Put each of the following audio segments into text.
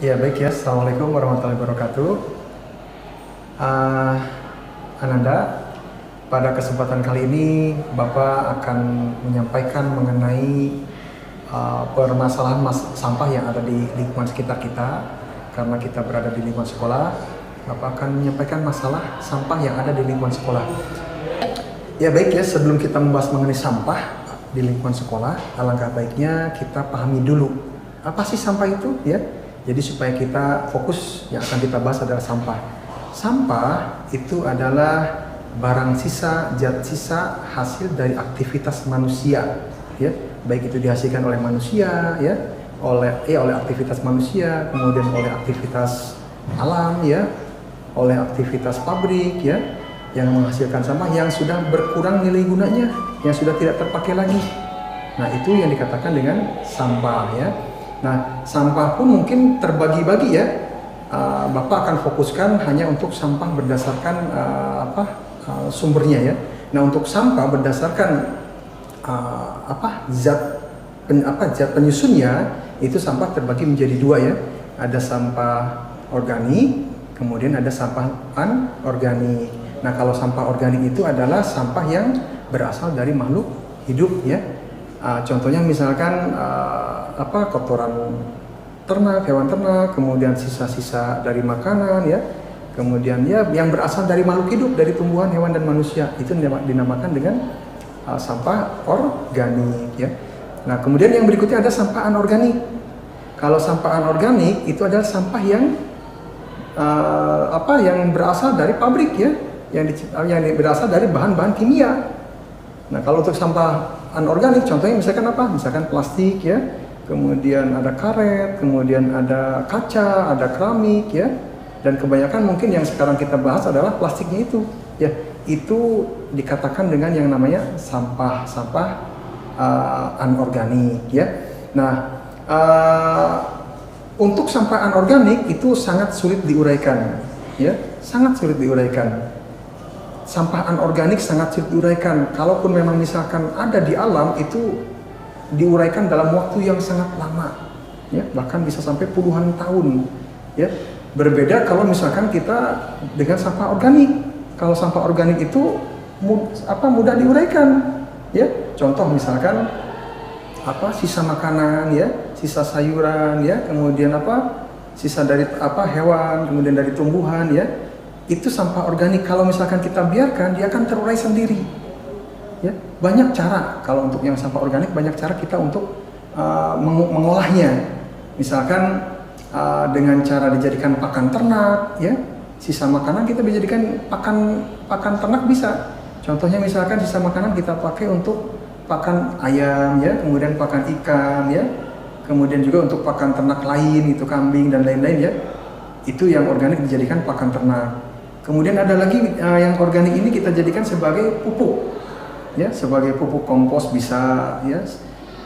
Ya baik ya, Assalamualaikum warahmatullahi wabarakatuh. Uh, Ananda, pada kesempatan kali ini Bapak akan menyampaikan mengenai permasalahan sampah yang ada di lingkungan sekitar kita. Karena kita berada di lingkungan sekolah, Bapak akan menyampaikan masalah sampah yang ada di lingkungan sekolah. Ya baik ya, sebelum kita membahas mengenai sampah di lingkungan sekolah, alangkah baiknya kita pahami dulu apa sih sampah itu ya. Jadi supaya kita fokus, yang akan kita bahas adalah sampah. Sampah itu adalah barang sisa, zat sisa hasil dari aktivitas manusia, ya. Baik itu dihasilkan oleh manusia, ya, oleh aktivitas manusia, kemudian oleh aktivitas alam, ya, oleh aktivitas pabrik, ya, yang menghasilkan sampah yang sudah berkurang nilai gunanya, yang sudah tidak terpakai lagi. Nah, itu yang dikatakan dengan sampah, ya. Nah, sampah pun mungkin terbagi-bagi ya. Bapak akan fokuskan hanya untuk sampah berdasarkan sumbernya ya. Nah, untuk sampah berdasarkan zat penyusunnya, itu sampah terbagi menjadi dua ya. Ada sampah organik, kemudian ada sampah anorganik. Nah, kalau sampah organik itu adalah sampah yang berasal dari makhluk hidup ya. Contohnya misalkan kotoran ternak, hewan ternak, kemudian sisa-sisa dari makanan ya, kemudian ya yang berasal dari makhluk hidup, dari tumbuhan, hewan dan manusia, itu dinamakan dengan sampah organik ya. Nah, kemudian yang berikutnya ada sampah anorganik. Kalau sampah anorganik itu adalah sampah yang yang berasal dari pabrik ya, yang berasal dari bahan-bahan kimia. Nah, kalau untuk sampah anorganik contohnya misalkan apa? Misalkan plastik ya, kemudian ada karet, kemudian ada kaca, ada keramik ya, dan kebanyakan mungkin yang sekarang kita bahas adalah plastiknya itu ya. Itu dikatakan dengan yang namanya sampah anorganik ya. Nah, untuk sampah anorganik itu sangat sulit diuraikan ya, sangat sulit diuraikan. Sampah anorganik sangat sulit diuraikan. Kalaupun memang misalkan ada di alam, itu diuraikan dalam waktu yang sangat lama ya, bahkan bisa sampai puluhan tahun ya. Berbeda kalau misalkan kita dengan sampah organik. Kalau sampah organik itu mudah diuraikan ya. Contoh misalkan sisa makanan ya, sisa sayuran ya, kemudian sisa dari hewan, kemudian dari tumbuhan ya, itu sampah organik. Kalau misalkan kita biarkan, dia akan terurai sendiri ya. Banyak cara, kalau untuk yang sampah organik banyak cara kita untuk mengolahnya. Misalkan dengan cara dijadikan pakan ternak ya, sisa makanan kita bisa jadikan pakan ternak bisa. Contohnya misalkan sisa makanan kita pakai untuk pakan ayam ya, kemudian pakan ikan ya, kemudian juga untuk pakan ternak lain, itu kambing dan lain-lain ya. Itu yang organik dijadikan pakan ternak. Kemudian ada lagi yang organik ini kita jadikan sebagai pupuk ya, sebagai pupuk kompos bisa ya.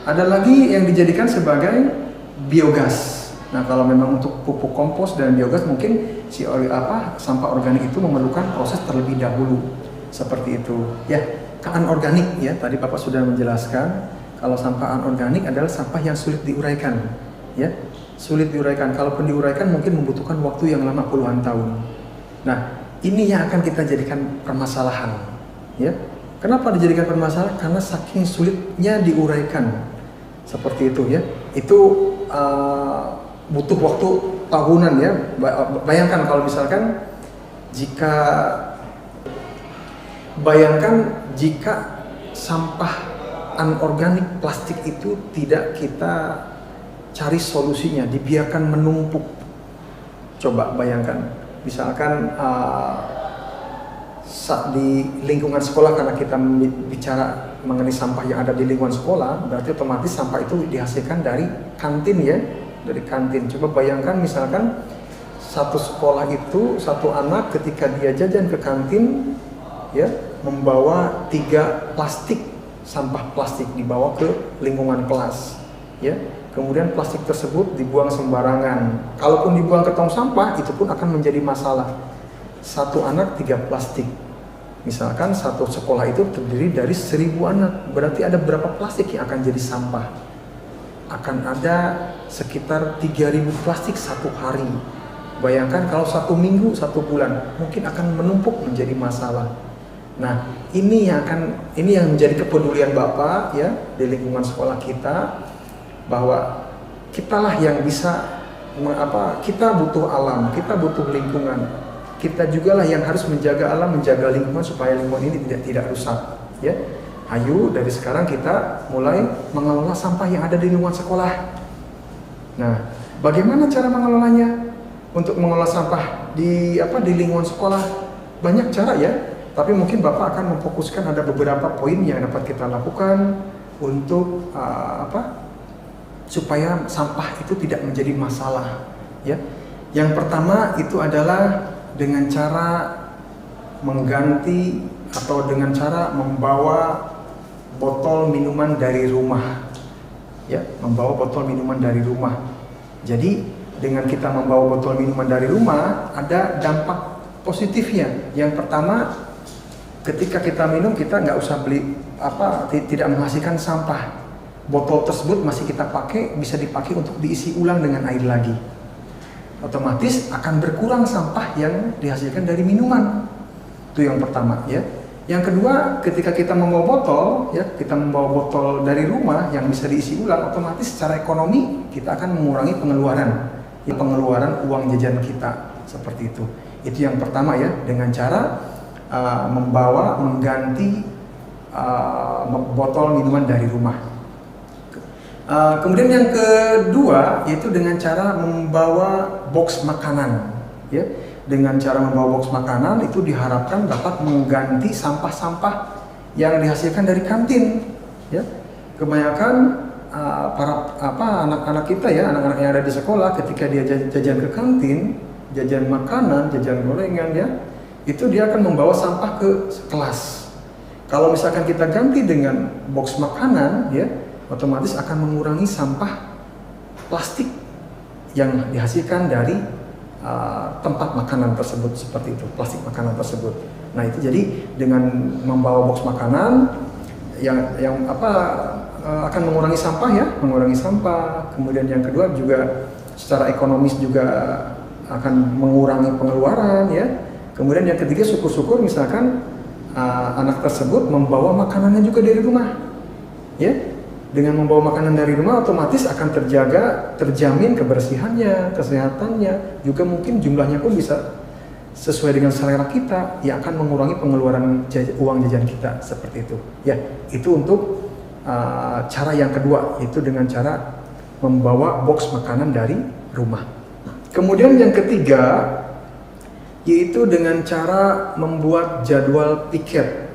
Ada lagi yang dijadikan sebagai biogas. Nah, kalau memang untuk pupuk kompos dan biogas mungkin sampah organik itu memerlukan proses terlebih dahulu seperti itu ya. Anorganik ya, tadi Bapak sudah menjelaskan kalau sampah anorganik adalah sampah yang sulit diuraikan ya, sulit diuraikan. Kalaupun diuraikan mungkin membutuhkan waktu yang lama puluhan tahun. Nah, ini yang akan kita jadikan permasalahan ya. Kenapa dijadikan permasalahan? Karena saking sulitnya diuraikan seperti itu ya. Itu butuh waktu tahunan ya. Bayangkan kalau misalkan jika sampah anorganik plastik itu tidak kita cari solusinya, dibiarkan menumpuk. Coba bayangkan, misalkan di lingkungan sekolah, karena kita bicara mengenai sampah yang ada di lingkungan sekolah, berarti otomatis sampah itu dihasilkan dari kantin ya, dari kantin. Coba bayangkan misalkan satu sekolah itu, satu anak ketika dia jajan ke kantin ya, membawa 3 plastik, sampah plastik dibawa ke lingkungan kelas ya. Kemudian plastik tersebut dibuang sembarangan. Kalaupun dibuang ke tong sampah, itu pun akan menjadi masalah. Satu anak 3 plastik. Misalkan satu sekolah itu terdiri dari 1000 anak, berarti ada berapa plastik yang akan jadi sampah akan ada sekitar 3.000 plastik satu hari. Bayangkan kalau 1 minggu, 1 bulan, mungkin akan menumpuk menjadi masalah. Nah, ini yang menjadi kepedulian Bapak ya di lingkungan sekolah kita, bahwa kitalah yang bisa kita butuh alam, kita butuh lingkungan. Kita jugalah yang harus menjaga alam, menjaga lingkungan supaya lingkungan ini tidak rusak, ya. Ayo dari sekarang kita mulai mengelola sampah yang ada di lingkungan sekolah. Nah, bagaimana cara mengelolanya? Untuk mengelola sampah di lingkungan sekolah banyak cara ya, tapi mungkin Bapak akan memfokuskan ada beberapa poin yang dapat kita lakukan untuk supaya sampah itu tidak menjadi masalah ya. Yang pertama itu adalah dengan cara mengganti atau dengan cara membawa botol minuman dari rumah ya, membawa botol minuman dari rumah. Jadi dengan kita membawa botol minuman dari rumah ada dampak positifnya. Yang pertama, ketika kita minum kita nggak usah beli tidak menghasilkan sampah. Botol tersebut masih kita pakai, bisa dipakai untuk diisi ulang dengan air lagi. Otomatis akan berkurang sampah yang dihasilkan dari minuman. Itu yang pertama ya. Yang kedua, ketika kita membawa botol ya, kita membawa botol dari rumah yang bisa diisi ulang, otomatis secara ekonomi kita akan mengurangi pengeluaran uang jajan kita, seperti itu. Itu yang pertama ya, dengan cara mengganti botol minuman dari rumah. Kemudian yang kedua yaitu dengan cara membawa box makanan ya. Dengan cara membawa box makanan itu diharapkan dapat mengganti sampah-sampah yang dihasilkan dari kantin ya. Kebanyakan anak-anak kita ya, anak-anak yang ada di sekolah, ketika dia jajan ke kantin, jajan makanan, jajan gorengan ya, itu dia akan membawa sampah ke kelas. Kalau misalkan kita ganti dengan box makanan ya, otomatis akan mengurangi sampah plastik yang dihasilkan dari tempat makanan tersebut, seperti itu, plastik makanan tersebut. Nah itu jadi dengan membawa box makanan yang akan mengurangi sampah ya, mengurangi sampah. Kemudian yang kedua juga secara ekonomis juga akan mengurangi pengeluaran ya. Kemudian yang ketiga, syukur-syukur misalkan anak tersebut membawa makanannya juga dari rumah ya. Dengan membawa makanan dari rumah otomatis akan terjamin kebersihannya, kesehatannya, juga mungkin jumlahnya pun bisa sesuai dengan selera kita, yang akan mengurangi pengeluaran uang jajan kita, seperti itu ya. Itu untuk cara yang kedua, yaitu dengan cara membawa box makanan dari rumah. Kemudian yang ketiga yaitu dengan cara membuat jadwal piket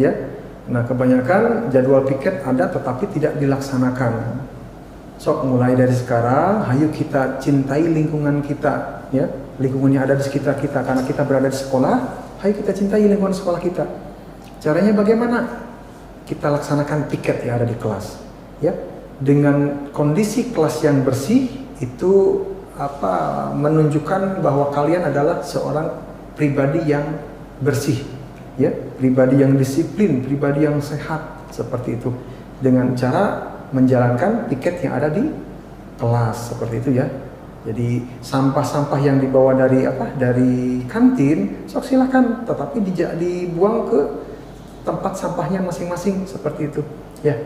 ya. Nah, kebanyakan jadwal piket ada tetapi tidak dilaksanakan. Sok mulai dari sekarang, ayo kita cintai lingkungan kita ya, lingkungan yang ada di sekitar kita, karena kita berada di sekolah. Ayo kita cintai lingkungan sekolah kita. Caranya bagaimana? Kita laksanakan piket yang ada di kelas ya, dengan kondisi kelas yang bersih. Itu menunjukkan bahwa kalian adalah seorang pribadi yang bersih ya, pribadi yang disiplin, pribadi yang sehat, seperti itu, dengan cara menjalankan piket yang ada di kelas, seperti itu ya. Jadi sampah-sampah yang dibawa dari kantin, sok silakan, tetapi dibuang ke tempat sampahnya masing-masing, seperti itu ya.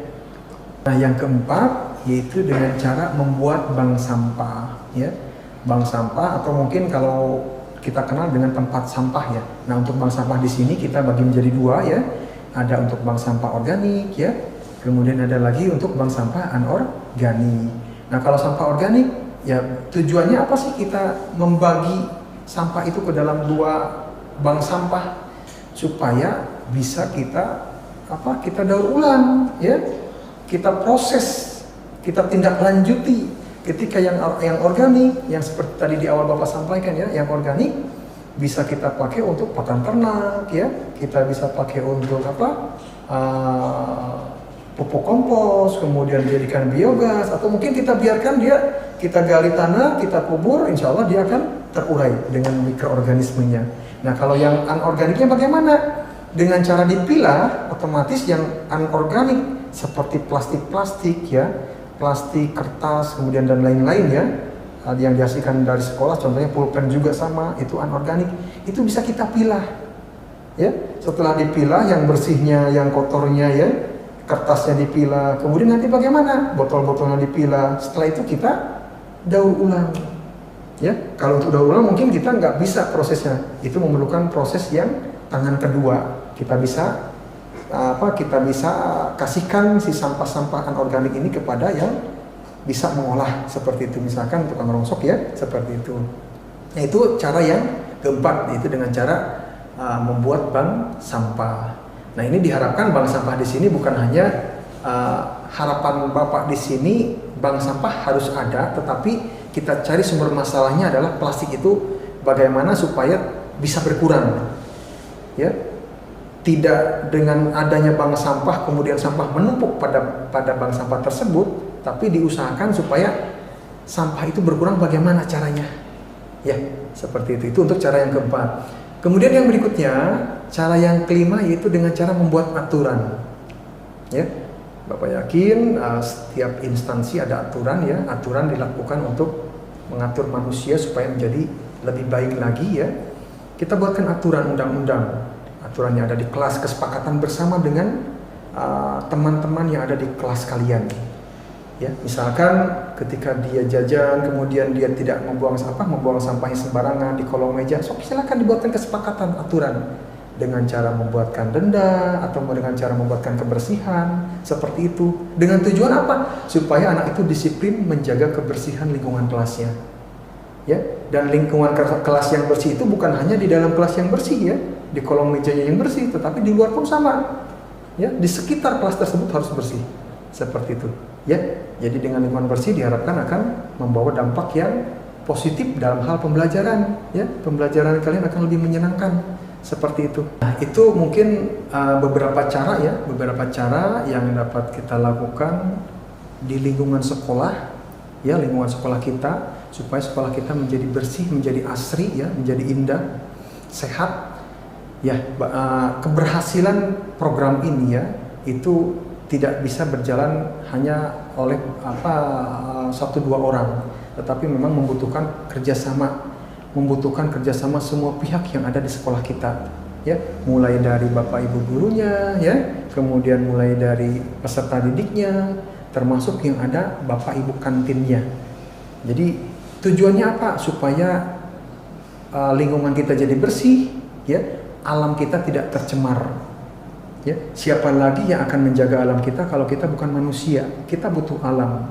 Nah yang keempat yaitu dengan cara membuat bank sampah ya, bank sampah, atau mungkin kalau kita kenal dengan tempat sampah ya. Nah untuk bank sampah di sini kita bagi menjadi dua ya. Ada untuk bank sampah organik ya. Kemudian ada lagi untuk bank sampah anorganik. Nah kalau sampah organik ya, tujuannya apa sih kita membagi sampah itu ke dalam dua bank sampah? Supaya bisa kita daur ulang ya. Kita proses, kita tindak lanjuti. Ketika yang organik, yang seperti tadi di awal Bapak sampaikan ya, yang organik bisa kita pakai untuk pakan ternak ya, kita bisa pakai untuk pupuk kompos, kemudian dijadikan biogas, atau mungkin kita biarkan kita gali tanah, kita kubur, insya Allah dia akan terurai dengan mikroorganismenya. Nah kalau yang anorganiknya bagaimana? Dengan cara dipilah, otomatis yang anorganik seperti plastik-plastik ya, plastik, kertas, kemudian dan lain-lain ya, yang dihasilkan dari sekolah, contohnya pulpen juga sama, itu anorganik, itu bisa kita pilah. Ya, setelah dipilah, yang bersihnya, yang kotornya ya, kertasnya dipilah, kemudian nanti bagaimana? Botol-botolnya dipilah, setelah itu kita daur ulang. Ya, kalau untuk daur ulang mungkin kita nggak bisa prosesnya, itu memerlukan proses yang tangan kedua. Kita bisa kasihkan si sampah-sampah anorganik ini kepada yang bisa mengolah seperti itu, misalkan tukang rongsok ya, seperti itu. Nah, itu cara yang keempat, yaitu dengan cara membuat bank sampah. Nah, ini diharapkan bank sampah di sini bukan hanya harapan Bapak di sini bank sampah harus ada, tetapi kita cari sumber masalahnya adalah plastik itu bagaimana supaya bisa berkurang. Ya, tidak dengan adanya bank sampah kemudian sampah menumpuk pada bank sampah tersebut, tapi diusahakan supaya sampah itu berkurang. Bagaimana caranya? Ya, seperti itu. Itu untuk cara yang keempat. Kemudian yang berikutnya, cara yang kelima yaitu dengan cara membuat aturan. Ya, Bapak yakin setiap instansi ada aturan ya. Aturan dilakukan untuk mengatur manusia supaya menjadi lebih baik lagi ya. Kita buatkan aturan undang-undang. Aturan yang ada di kelas, kesepakatan bersama dengan teman-teman yang ada di kelas kalian. Ya, misalkan ketika dia jajan kemudian dia tidak membuang sampahnya sembarangan di kolong meja, silakan dibuatkan kesepakatan aturan dengan cara membuatkan denda atau dengan cara membuatkan kebersihan seperti itu. Dengan tujuan apa? Supaya anak itu disiplin menjaga kebersihan lingkungan kelasnya. Ya, dan lingkungan kelas yang bersih itu bukan hanya di dalam kelas yang bersih ya, di kolong mejanya yang bersih, tetapi di luar pun sama. Ya, di sekitar kelas tersebut harus bersih. Seperti itu. Ya, jadi dengan lingkungan bersih diharapkan akan membawa dampak yang positif dalam hal pembelajaran. Ya, pembelajaran kalian akan lebih menyenangkan. Seperti itu. Nah, itu mungkin beberapa cara yang dapat kita lakukan di lingkungan sekolah, ya, lingkungan sekolah kita, supaya sekolah kita menjadi bersih, menjadi asri, ya, menjadi indah, sehat. Ya, keberhasilan program ini ya, itu tidak bisa berjalan hanya oleh 1-2 orang, tetapi memang membutuhkan kerjasama semua pihak yang ada di sekolah kita, ya, mulai dari bapak ibu gurunya, ya, kemudian mulai dari peserta didiknya, termasuk yang ada bapak ibu kantinnya. Jadi tujuannya apa? Supaya lingkungan kita jadi bersih, ya, alam kita tidak tercemar. Ya, siapa lagi yang akan menjaga alam kita kalau kita bukan manusia? Kita butuh alam.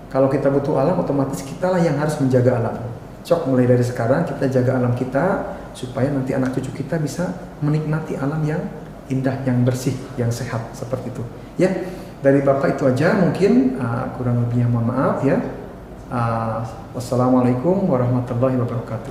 Kalau kita butuh alam, otomatis kitalah yang harus menjaga alam. Mulai dari sekarang kita jaga alam kita supaya nanti anak cucu kita bisa menikmati alam yang indah, yang bersih, yang sehat, seperti itu. Ya, dari Bapak itu aja mungkin, kurang lebihnya mohon maaf ya. Wassalamualaikum warahmatullahi wabarakatuh.